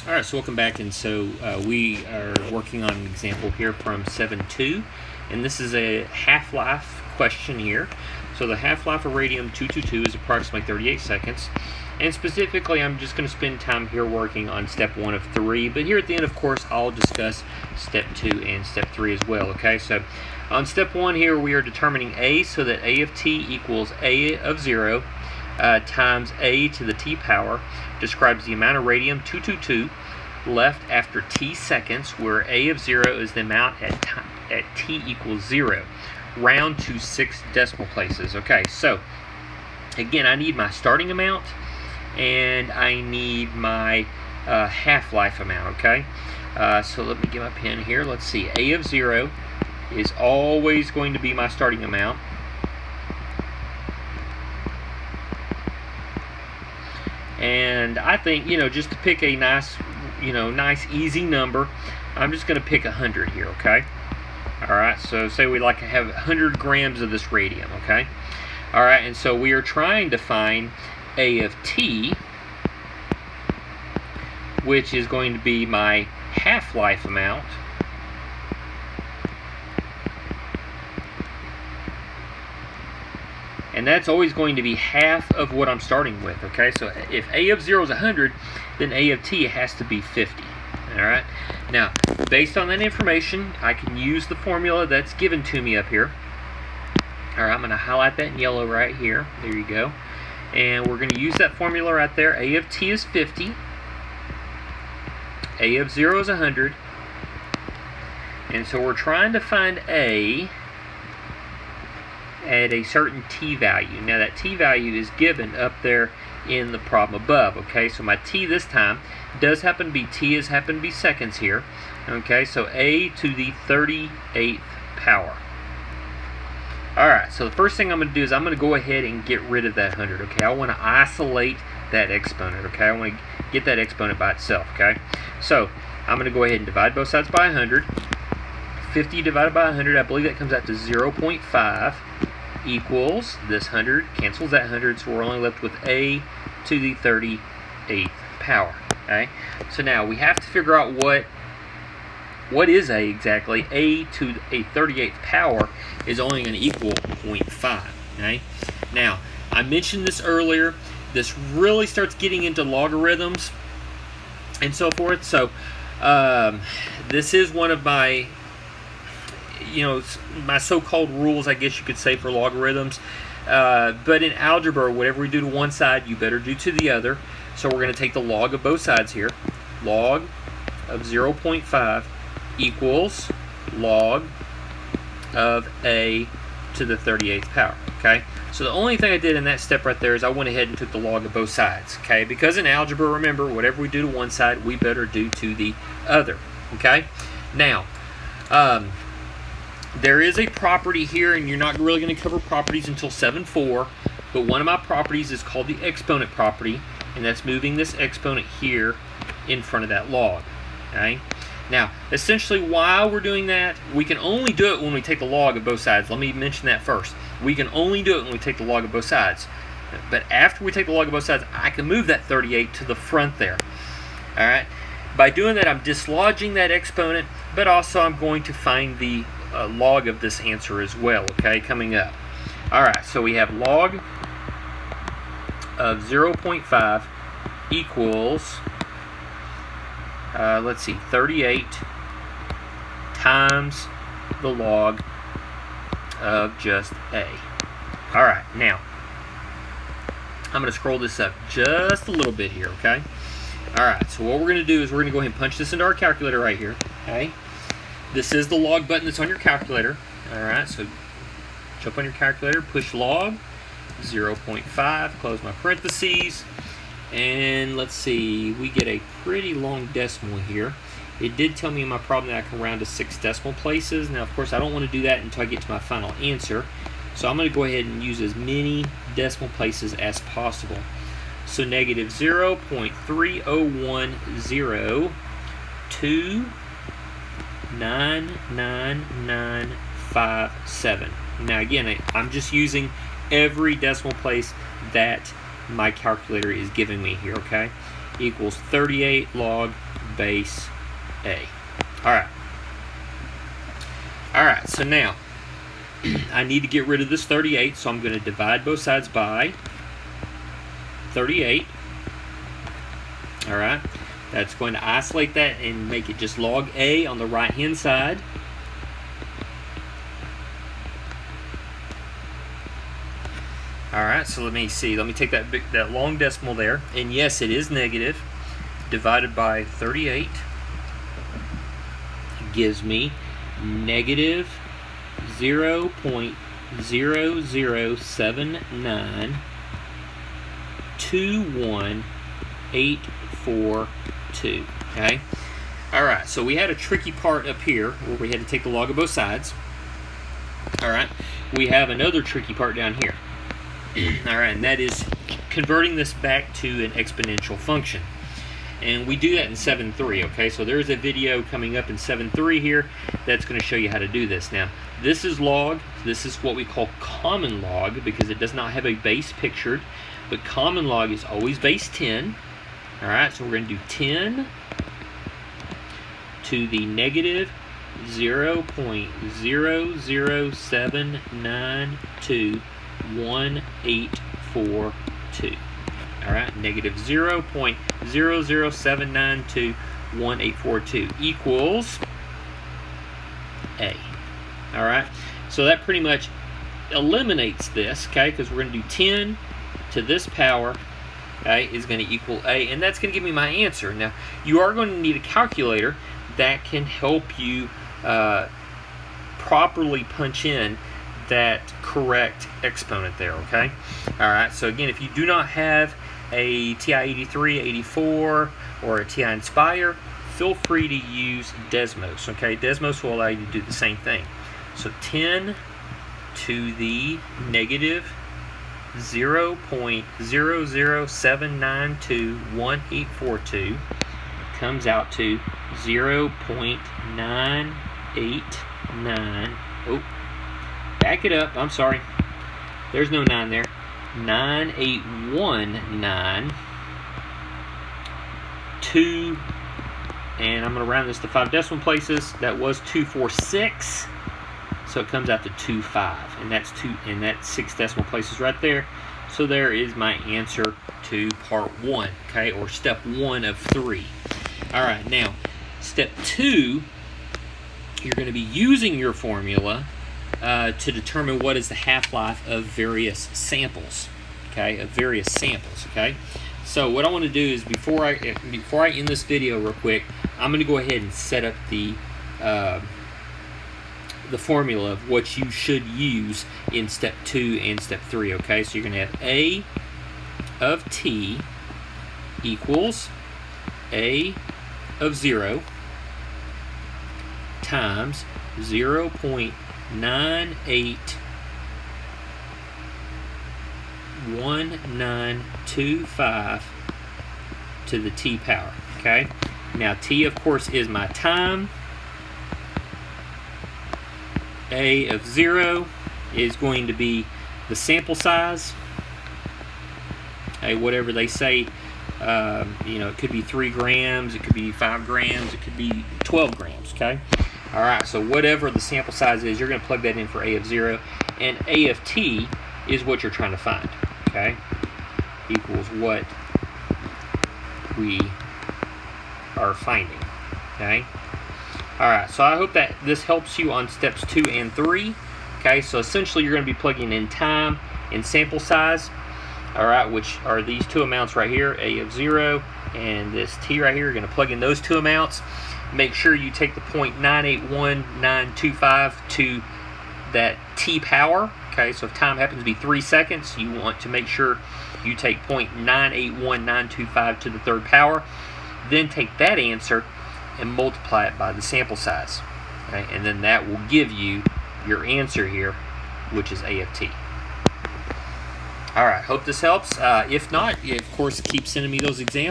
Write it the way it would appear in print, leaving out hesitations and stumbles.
Alright, so welcome back, and so we are working on an example here from 7.2, and this is a half-life question here. So the half-life of radium-222 is approximately 38 seconds, and specifically I'm just going to spend time here working on step 1 of 3, but here at the end, of course, I'll discuss step 2 and step 3 as well, okay? So on step 1 here, we are determining A, so that A of t equals A of 0 times A to the t power, describes the amount of radium-222 left after t seconds, where A of 0 is the amount at t equals 0. Round to 6 decimal places. Okay, so again, I need my starting amount and I need my half-life amount, okay? So let me get my pen here. Let's see. A of 0 is always going to be my starting amount. And I think, just to pick a nice, nice easy number, I'm just going to pick 100 here, okay? Alright, so say we like to have 100 grams of this radium, okay? Alright, and so we are trying to find A of t, which is going to be my half-life amount. And that's always going to be half of what I'm starting with, okay? So if A of 0 is 100, then A of t has to be 50, all right? Now, based on that information, I can use the formula that's given to me up here. All right, I'm going to highlight that in yellow right here. There you go. And we're going to use that formula right there. A of t is 50. A of 0 is 100. And so we're trying to find A at a certain t value. Now that t value is given up there in the problem above, okay? So my t this time does happen to be, t has happened to be seconds here, okay? So A to the 38th power. Alright, so the first thing I'm going to do is I'm going to go ahead and get rid of that 100, okay? I want to isolate that exponent, okay? I want to get that exponent by itself, okay? So I'm going to go ahead and divide both sides by 100. 50 divided by 100, I believe that comes out to 0.5 equals, this 100 cancels that 100, so we're only left with A to the 38th power, okay? So now we have to figure out what is A exactly. A to a 38th power is only going to equal 0.5, okay? Now, I mentioned this earlier, this really starts getting into logarithms and so forth, so this is one of my my so-called rules, I guess you could say, for logarithms. But in algebra, whatever we do to one side, you better do to the other. So we're going to take the log of both sides here. Log of 0.5 equals log of A to the 38th power. Okay? So the only thing I did in that step right there is I went ahead and took the log of both sides. Okay? Because in algebra, remember, whatever we do to one side, we better do to the other. Okay? Now, there is a property here, and you're not really going to cover properties until 7.4, but one of my properties is called the exponent property, and that's moving this exponent here in front of that log. Okay? Now, essentially, while we're doing that, we can only do it when we take the log of both sides. Let me mention that first. We can only do it when we take the log of both sides. But after we take the log of both sides, I can move that 38 to the front there. All right? By doing that, I'm dislodging that exponent, but also I'm going to find the log of this answer as well, okay, coming up. Alright, so we have log of 0.5 equals, let's see, 38 times the log of just A. Alright, now, I'm going to scroll this up just a little bit here, okay? Alright, so what we're going to do is we're going to go ahead and punch this into our calculator right here, okay? This is the log button that's on your calculator. Alright, so jump on your calculator, push log, 0.5, close my parentheses, and let's see, we get a pretty long decimal here. It did tell me in my problem that I can round to 6 decimal places. Now, of course, I don't want to do that until I get to my final answer, so I'm going to go ahead and use as many decimal places as possible. So negative 0.30102 99957. Now again, I'm just using every decimal place that my calculator is giving me here, okay? Equals 38 log base A. Alright. Alright, so now I need to get rid of this 38, so I'm going to divide both sides by 38. Alright, that's going to isolate that and make it just log A on the right hand side. Alright, so let me see. Let me take that long decimal there. And yes, it is negative. Divided by 38 gives me negative 0.00792184. Okay? Alright, so we had a tricky part up here where we had to take the log of both sides. Alright, we have another tricky part down here. Alright, and that is converting this back to an exponential function. And we do that in 7.3, okay? So there's a video coming up in 7.3 here that's going to show you how to do this. Now, this is log. This is what we call common log because it does not have a base pictured. But common log is always base 10. Alright, so we're going to do 10 to the negative 0.007921842. Alright, negative 0.007921842 equals A. Alright, so that pretty much eliminates this, okay, because we're going to do 10 to this power, okay, is going to equal A, and that's going to give me my answer. Now, you are going to need a calculator that can help you properly punch in that correct exponent there, okay? Alright, so again, if you do not have a TI-83, 84, or a TI Nspire, feel free to use Desmos, okay? Desmos will allow you to do the same thing. So 10 to the negative 0.007921842 comes out to 0.989. Oh, back it up. I'm sorry. There's no 9 there. 9819.2, and I'm going to round this to 5 decimal places. That was 246, so it comes out to 25, and that's 6 decimal places right there. So there is my answer to part 1, okay, or step 1 of 3. All right, now step 2, you're going to be using your formula to determine what is the half-life of various samples, okay, okay. So what I want to do is before I end this video real quick, I'm going to go ahead and set up the formula of what you should use in step 2 and step 3, okay. So you're going to have A of T equals A of 0 times 0.981925 to the T power, okay? Now T, of course, is my time. A of 0 is going to be the sample size. Whatever they say, it could be 3 grams, it could be 5 grams, it could be 12 grams, okay? All right, so whatever the sample size is, you're going to plug that in for A of 0, and A of T is what you're trying to find, okay? Equals what we are finding, okay? All right, so I hope that this helps you on steps 2 and 3, okay? So essentially, you're going to be plugging in time and sample size, all right, which are these two amounts right here, A of 0 and this T right here. You're going to plug in those two amounts. Make sure you take the 0.981925 to that T power, okay? So if time happens to be 3 seconds, you want to make sure you take 0.981925 to the third power. Then take that answer and multiply it by the sample size, okay? And then that will give you your answer here, which is A of T. All right, hope this helps. If not, of course, keep sending me those examples.